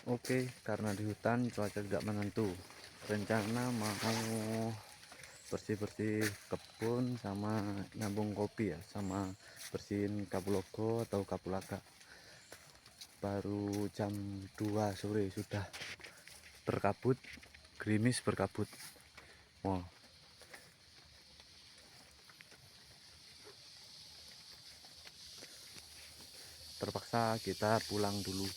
Oke, karena di hutan cuaca tidak menentu. Rencana mau bersih-bersih kebun sama nyambung kopi ya, sama bersihin kapulaga atau kapulaga. Baru jam 2 sore sudah berkabut, gerimis berkabut. Wow. Terpaksa kita pulang dulu.